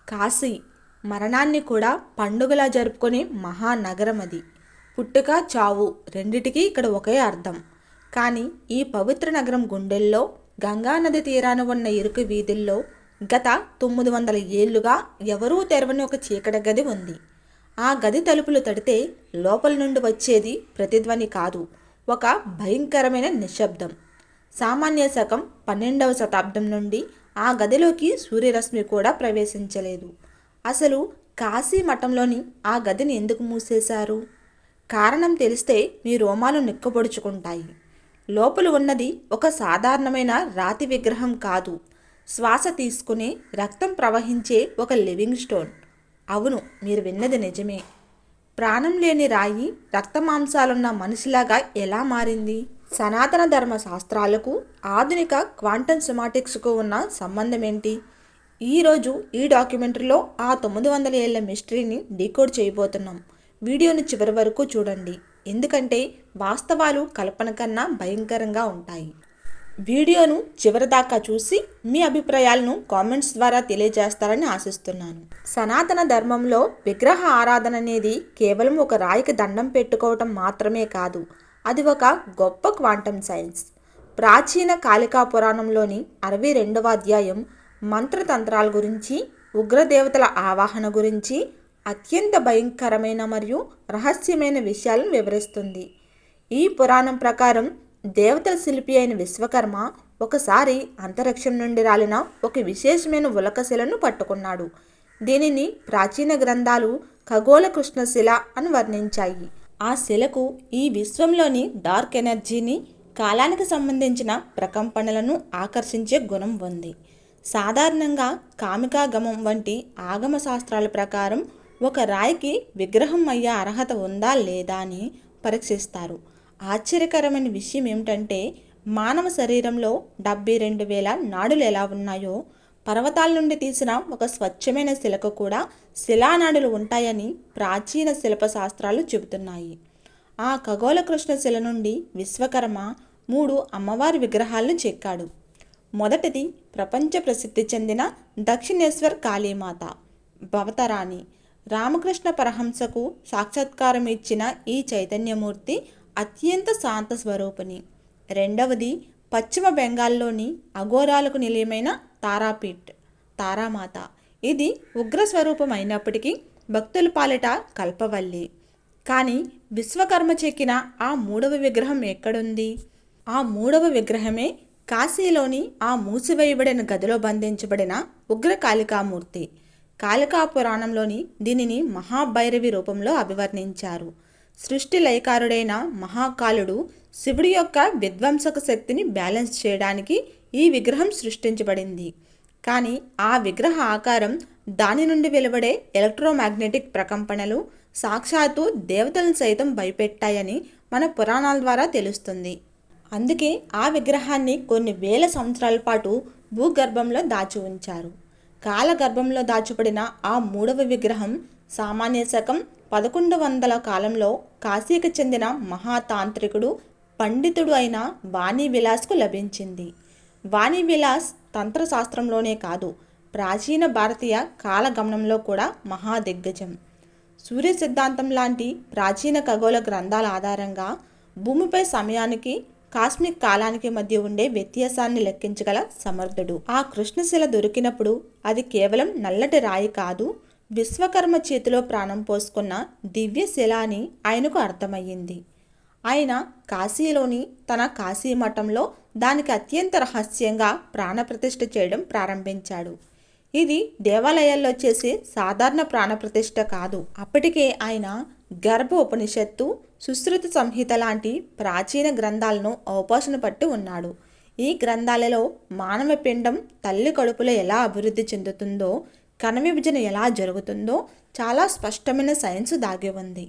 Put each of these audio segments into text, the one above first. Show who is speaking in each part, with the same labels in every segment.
Speaker 1: కాశీ మరణాన్ని కూడా పండుగలా జరుపుకునే మహానగరం అది. పుట్టుక చావు రెండిటికీ ఇక్కడ ఒకే అర్థం. కానీ ఈ పవిత్ర నగరం గుండెల్లో, గంగానది తీరాన ఉన్న ఇరుకు వీధుల్లో గత 900 ఏళ్లుగా ఎవరూ తెరవని ఒక చీకటి గది ఉంది. ఆ గది తలుపులు తడితే లోపల నుండి వచ్చేది ప్రతిధ్వని కాదు, ఒక భయంకరమైన నిశ్శబ్దం. సామాన్య శకం 12వ శతాబ్దం నుండి ఆ గదిలోకి సూర్యరశ్మి కూడా ప్రవేశించలేదు. అసలు కాశీ మఠంలోని ఆ గదిని ఎందుకు మూసేశారు? కారణం తెలిస్తే మీ రోమాలు నిక్కబొడుచుకుంటాయి. లోపల ఉన్నది ఒక సాధారణమైన రాతి విగ్రహం కాదు, శ్వాస తీసుకునే, రక్తం ప్రవహించే ఒక లివింగ్ స్టోన్. అవును, మీరు విన్నది నిజమే. ప్రాణం లేని రాయి రక్తమాంసాలున్న మనిషిలాగా ఎలా మారింది? సనాతన ధర్మ శాస్త్రాలకు ఆధునిక క్వాంటమ్ సిమాటిక్స్కు ఉన్న సంబంధం ఏంటి? ఈరోజు ఈ డాక్యుమెంటరీలో ఆ 900 ఏళ్ల మిస్టరీని డీకోడ్ చేయబోతున్నాం. వీడియోని చివరి వరకు చూడండి, ఎందుకంటే వాస్తవాలు కల్పన కన్నా భయంకరంగా ఉంటాయి. వీడియోను చివరిదాకా చూసి మీ అభిప్రాయాలను కామెంట్స్ ద్వారా తెలియజేస్తారని ఆశిస్తున్నాను. సనాతన ధర్మంలో విగ్రహ ఆరాధన అనేది కేవలం ఒక రాయికి దండం పెట్టుకోవటం మాత్రమే కాదు, అది ఒక గొప్ప క్వాంటమ్ సైన్స్. ప్రాచీన కాళికా పురాణంలోని 62వ అధ్యాయం మంత్రతంత్రాల గురించి, ఉగ్రదేవతల ఆవాహన గురించి అత్యంత భయంకరమైన మరియు రహస్యమైన విషయాలను వివరిస్తుంది. ఈ పురాణం ప్రకారం దేవతల శిల్పి అయిన విశ్వకర్మ ఒకసారి అంతరిక్షం నుండి రాలిన ఒక విశేషమైన ఉలకశిలను పట్టుకున్నాడు. దీనిని ప్రాచీన గ్రంథాలు ఖగోళ కృష్ణశిల అని వర్ణించాయి. ఆ శిలకు ఈ విశ్వంలోని డార్క్ ఎనర్జీని, కాలానికి సంబంధించిన ప్రకంపనలను ఆకర్షించే గుణం ఉంది. సాధారణంగా కామికాగమం వంటి ఆగమ శాస్త్రాల ప్రకారం ఒక రాయికి విగ్రహం అయ్యే అర్హత ఉందా లేదా అని పరీక్షిస్తారు. ఆశ్చర్యకరమైన విషయం ఏమిటంటే మానవ శరీరంలో 72,000 నాడులు ఎలా ఉన్నాయో, పర్వతాల నుండి తీసిన ఒక స్వచ్ఛమైన శిలకు కూడా శిలానాడులు ఉంటాయని ప్రాచీన శిల్పశాస్త్రాలు చెబుతున్నాయి. ఆ ఖగోళ కృష్ణశిల నుండి విశ్వకర్మ 3 అమ్మవారి విగ్రహాలను చెక్కాడు. మొదటిది ప్రపంచ ప్రసిద్ధి చెందిన దక్షిణేశ్వర్ కాళీమాత భవతరాణి. రామకృష్ణ పరహంసకు సాక్షాత్కారం ఇచ్చిన ఈ చైతన్యమూర్తి అత్యంత శాంత స్వరూపిణి. రెండవది పశ్చిమ బెంగాల్లోని అఘోరాలకు నిలయమైన తారాపీఠ్ తారామాత. ఇది ఉగ్రస్వరూపం అయినప్పటికీ భక్తుల పాలిట కల్పవల్లి. కానీ విశ్వకర్మ చెక్కిన ఆ 3వ విగ్రహం ఎక్కడుంది? ఆ 3వ విగ్రహమే కాశీలోని ఆ మూసివేయబడిన గదిలో బంధించబడిన ఉగ్ర కాళికామూర్తి. కాళికా పురాణంలోని దీనిని మహాభైరవి రూపంలో అభివర్ణించారు. సృష్టి లయకారుడైన మహాకాలుడు శివుడి యొక్క విధ్వంసక శక్తిని బ్యాలెన్స్ చేయడానికి ఈ విగ్రహం సృష్టించబడింది. కానీ ఆ విగ్రహ ఆకారం, దాని నుండి వెలువడే ఎలక్ట్రోమాగ్నెటిక్ ప్రకంపనలు సాక్షాత్తు దేవతలను సైతం భయపెట్టాయని మన పురాణాల ద్వారా తెలుస్తుంది. అందుకే ఆ విగ్రహాన్ని కొన్ని వేల సంవత్సరాల పాటు భూగర్భంలో దాచి ఉంచారు. కాలగర్భంలో దాచబడిన ఆ 3వ విగ్రహం సామాన్య శకం 1100 కాలంలో కాశీకి చెందిన మహాతాంత్రికుడు, పండితుడు అయిన వాణీ విలాస్కు లభించింది. వాణీ విలాస్ తంత్రశాస్త్రంలోనే కాదు, ప్రాచీన భారతీయ కాలగమనంలో కూడా మహాదిగ్గజం. సూర్య సిద్ధాంతం లాంటి ప్రాచీన ఖగోళ గ్రంథాల ఆధారంగా భూమిపై సమయానికి, కాస్మిక్ కాలానికి మధ్య ఉండే వ్యత్యాసాన్ని లెక్కించగల సమర్థుడు. ఆ కృష్ణశిల దొరికినప్పుడు అది కేవలం నల్లటి రాయి కాదు, విశ్వకర్మ చేతిలో ప్రాణం పోసుకున్న దివ్య శిల అని ఆయనకు అర్థమయ్యింది. ఆయన కాశీలోని తన కాశీ మఠంలో దానికి అత్యంత రహస్యంగా ప్రాణప్రతిష్ఠ చేయడం ప్రారంభించాడు. ఇది దేవాలయాల్లో చేసే సాధారణ ప్రాణప్రతిష్ఠ కాదు. అప్పటికే ఆయన గర్భ ఉపనిషత్తు, సుశ్రుత సంహిత లాంటి ప్రాచీన గ్రంథాలను ఔపాసన పట్టి ఉన్నాడు. ఈ గ్రంథాలలో మానవ పిండం తల్లి కడుపులో ఎలా అభివృద్ధి చెందుతుందో, కణ విభజన ఎలా జరుగుతుందో చాలా స్పష్టమైన సైన్స్ దాగి ఉంది.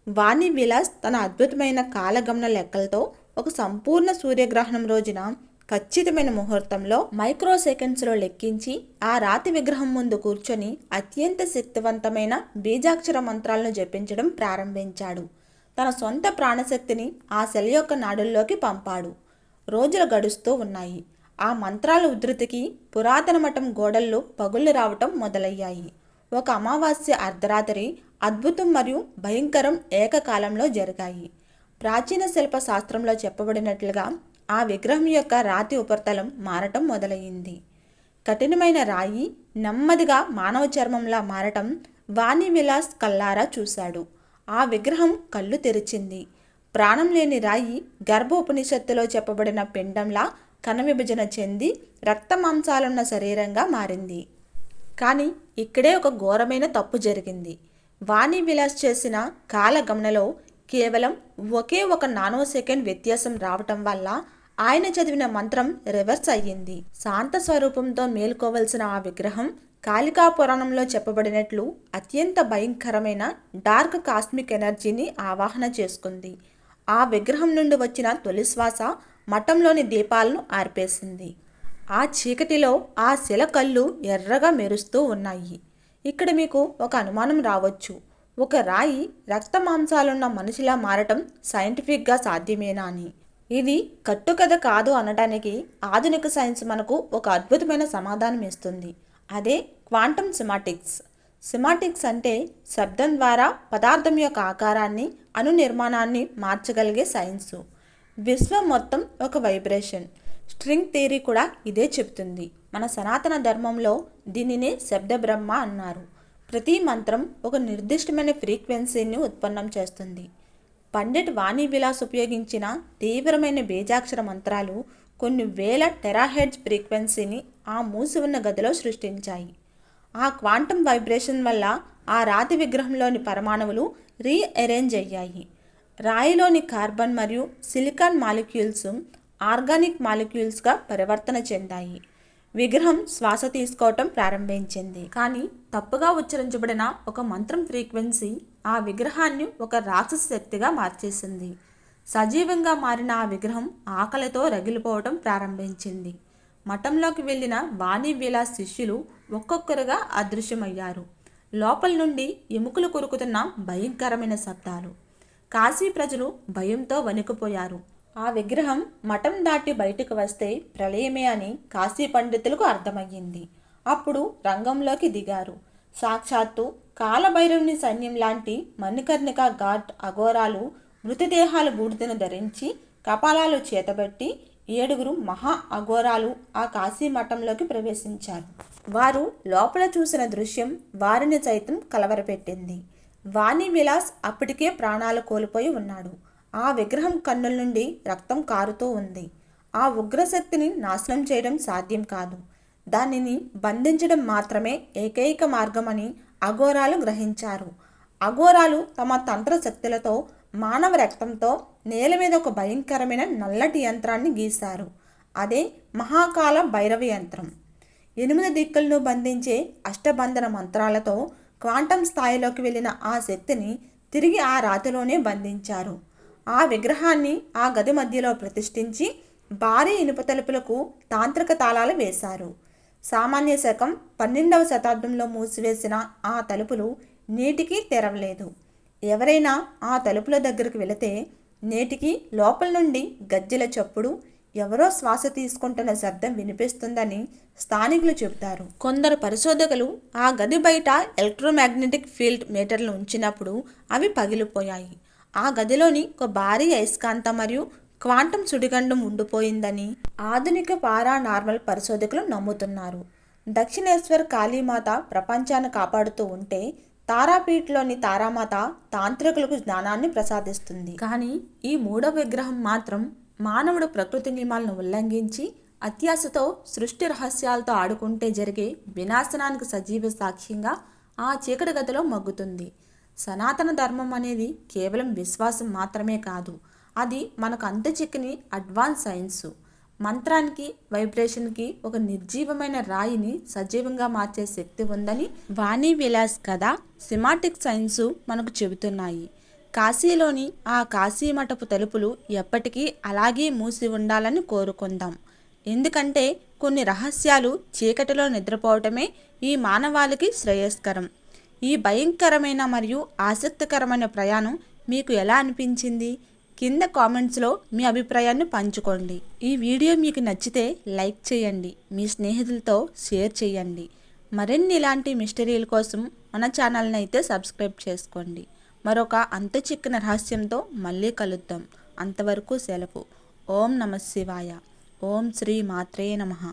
Speaker 1: వాణీ విలాస్ తన అద్భుతమైన కాలగమన లెక్కలతో ఒక సంపూర్ణ సూర్యగ్రహణం రోజున ఖచ్చితమైన ముహూర్తంలో మైక్రో సెకండ్స్లో లెక్కించి ఆ రాతి విగ్రహం ముందు కూర్చొని అత్యంత శక్తివంతమైన బీజాక్షర మంత్రాలను జపించడం ప్రారంభించాడు. తన సొంత ప్రాణశక్తిని ఆ శిల యొక్క నాడుల్లోకి పంపాడు. రోజులు గడుస్తూ ఉన్నాయి. ఆ మంత్రాల ఉధృతికి పురాతన మఠం గోడల్లో పగుళ్ళు రావటం మొదలయ్యాయి. ఒక అమావాస్య అర్ధరాత్రి అద్భుతం మరియు భయంకరం ఏకకాలంలో జరిగాయి. ప్రాచీన శిల్ప శాస్త్రంలో చెప్పబడినట్లుగా ఆ విగ్రహం యొక్క రాతి ఉపరితలం మారటం మొదలయ్యింది. కఠినమైన రాయి నెమ్మదిగా మానవ చర్మంలా మారటం వాణి విలాస్ కల్లారా చూశాడు. ఆ విగ్రహం కళ్ళు తెరిచింది. ప్రాణం లేని రాయి గర్భోపనిషత్తులో చెప్పబడిన పిండంలా కణవిభజన చెంది రక్త మాంసాలున్న శరీరంగా మారింది. కానీ ఇక్కడే ఒక ఘోరమైన తప్పు జరిగింది. వాణి విలాస్ చేసిన కాలగమనలో కేవలం ఒకే ఒక నానో సెకండ్ వ్యత్యాసం రావటం వల్ల ఆయన చదివిన మంత్రం రివర్స్ అయ్యింది. శాంత స్వరూపంతో మేల్కోవలసిన ఆ విగ్రహం కాళికా పురాణంలో చెప్పబడినట్లు అత్యంత భయంకరమైన డార్క్ కాస్మిక్ ఎనర్జీని ఆవాహన చేసుకుంది. ఆ విగ్రహం నుండి వచ్చిన తొలి శ్వాస మఠంలోని దీపాలను ఆర్పేసింది. ఆ చీకటిలో ఆ శిల కళ్ళు ఎర్రగా మెరుస్తూ ఉన్నాయి. ఇక్కడ మీకు ఒక అనుమానం రావచ్చు. ఒక రాయి రక్త మాంసాలున్న మనిషిలా మారటం సైంటిఫిక్గా సాధ్యమేనా అని. ఇది కట్టుకథ కాదు అనడానికి ఆధునిక సైన్స్ మనకు ఒక అద్భుతమైన సమాధానం ఇస్తుంది. అదే క్వాంటమ్ సిమాటిక్స్. సిమాటిక్స్ అంటే శబ్దం ద్వారా పదార్థం యొక్క ఆకారాన్ని, అణు నిర్మాణాన్ని మార్చగలిగే సైన్సు. విశ్వం మొత్తం ఒక వైబ్రేషన్. స్ట్రింగ్ థియరీ కూడా ఇదే చెబుతుంది. మన సనాతన ధర్మంలో దీనినే శబ్ద బ్రహ్మ అన్నారు. ప్రతి మంత్రం ఒక నిర్దిష్టమైన ఫ్రీక్వెన్సీని ఉత్పన్నం చేస్తుంది. పండిట్ వాణి విలాస్ ఉపయోగించిన తీవ్రమైన బీజాక్షర మంత్రాలు కొన్ని వేల టెరాహెర్ట్జ్ ఫ్రీక్వెన్సీని ఆ మూసి ఉన్న గదిలో సృష్టించాయి. ఆ క్వాంటమ్ వైబ్రేషన్ వల్ల ఆ రాతి విగ్రహంలోని పరమాణువులు రీఅరేంజ్ అయ్యాయి. రాయిలోని కార్బన్ మరియు సిలికాన్ మాలిక్యూల్స్ ఆర్గానిక్ మాలిక్యూల్స్గా పరివర్తన చెందాయి. విగ్రహం శ్వాస తీసుకోవటం ప్రారంభించింది. కానీ తప్పుగా ఉచ్చరించబడిన ఒక మంత్రం ఫ్రీక్వెన్సీ ఆ విగ్రహాన్ని ఒక రాక్షస శక్తిగా మార్చేసింది. సజీవంగా మారిన ఆ విగ్రహం ఆకలితో రగిలిపోవటం ప్రారంభించింది. మఠంలోకి వెళ్ళిన వాణి విలాస్ శిష్యులు ఒక్కొక్కరుగా అదృశ్యమయ్యారు. లోపల నుండి ఎముకలు కొరుకుతున్న భయంకరమైన శబ్దాలు. కాశీ ప్రజలు భయంతో వణికిపోయారు. ఆ విగ్రహం మఠం దాటి బయటకు వస్తే ప్రళయమే అని కాశీ పండితులకు అర్థమయ్యింది. అప్పుడు రంగంలోకి దిగారు సాక్షాత్తు కాలభైరవుని సైన్యం లాంటి మణికర్ణిక ఘాట్ అఘోరాలు. మృతదేహాల బూడిదను ధరించి కపాలాలు చేతబట్టి 7 మహా అఘోరాలు ఆ కాశీ మఠంలోకి ప్రవేశించారు. వారు లోపల చూసిన దృశ్యం వారిని సైతం కలవరపెట్టింది. వాణి విలాస్ అప్పటికే ప్రాణాలు కోల్పోయి ఉన్నాడు. ఆ విగ్రహం కన్నుల నుండి రక్తం కారుతూ ఉంది. ఆ ఉగ్రశక్తిని నాశనం చేయడం సాధ్యం కాదు. దానిని బంధించడం మాత్రమే ఏకైక మార్గమని అఘోరాలు గ్రహించారు. అఘోరాలు తమ తంత్ర శక్తులతో మానవ రక్తంతో నేల మీద ఒక భయంకరమైన నల్లటి యంత్రాన్ని గీశారు. అదే మహాకాల భైరవ యంత్రం. 8 దిక్కులను బంధించే అష్టబంధన మంత్రాలతో క్వాంటం స్థాయిలోకి వెళ్ళిన ఆ శక్తిని తిరిగి ఆ రాతిలోనే బంధించారు. ఆ విగ్రహాన్ని ఆ గది మధ్యలో ప్రతిష్ఠించి భారీ ఇనుప తలుపులకు తాంత్రిక తాళాలు వేశారు. సామాన్య శకం 12వ శతాబ్దంలో మూసివేసిన ఆ తలుపులు నేటికి తెరవలేదు. ఎవరైనా ఆ తలుపుల దగ్గరకు వెళితే నేటికి లోపల నుండి గజ్జెల చప్పుడు, ఎవరో శ్వాస తీసుకుంటున్న శబ్దం వినిపిస్తుందని స్థానికులు చెబుతారు. కొందరు పరిశోధకులు ఆ గది బయట ఎలక్ట్రోమాగ్నెటిక్ ఫీల్డ్ మీటర్లు ఉంచినప్పుడు అవి పగిలిపోయాయి. ఆ గదిలోని ఒక భారీ అయస్కాంత మరియు క్వాంటం సుడిగండం ఉండిపోయిందని ఆధునిక పారానార్మల్ పరిశోధకులు నమ్ముతున్నారు. దక్షిణేశ్వర్ కాళీమాత ప్రపంచాన్ని కాపాడుతూ ఉంటే తారాపీఠలోని తారామాత తాంత్రికులకు జ్ఞానాన్ని ప్రసాదిస్తుంది. కానీ ఈ 3వ విగ్రహం మాత్రం మానవుడు ప్రకృతి నియమాలను ఉల్లంఘించి అత్యాశతో సృష్టి రహస్యాలతో ఆడుకుంటే జరిగే వినాశనానికి సజీవ సాక్ష్యంగా ఆ చీకటి గదిలో మగ్గుతుంది. సనాతన ధర్మం అనేది కేవలం విశ్వాసం మాత్రమే కాదు, అది మనకు అంతుచిక్కని అడ్వాన్స్ సైన్సు. మంత్రానికి, వైబ్రేషన్కి ఒక నిర్జీవమైన రాయిని సజీవంగా మార్చే శక్తి ఉందని వాణి విలాస్ కథ, సిమాటిక్ సైన్సు మనకు చెబుతున్నాయి. కాశీలోని ఆ కాశీమఠపు తలుపులు ఎప్పటికీ అలాగే మూసి ఉండాలని కోరుకుందాం. ఎందుకంటే కొన్ని రహస్యాలు చీకటిలో నిద్రపోవటమే ఈ మానవాళికి శ్రేయస్కరం. ఈ భయంకరమైన మరియు ఆసక్తికరమైన ప్రయాణం మీకు ఎలా అనిపించింది? కింద కామెంట్స్లో మీ అభిప్రాయాన్ని పంచుకోండి. ఈ వీడియో మీకు నచ్చితే లైక్ చేయండి, మీ స్నేహితులతో షేర్ చేయండి. మరిన్ని ఇలాంటి మిస్టరీల కోసం మన ఛానల్ని అయితే సబ్స్క్రైబ్ చేసుకోండి. మరొక అంతు చిక్కని రహస్యంతో మళ్ళీ కలుద్దాం. అంతవరకు సెలవు. ఓం నమః శివాయ. ఓం శ్రీ మాత్రే నమః.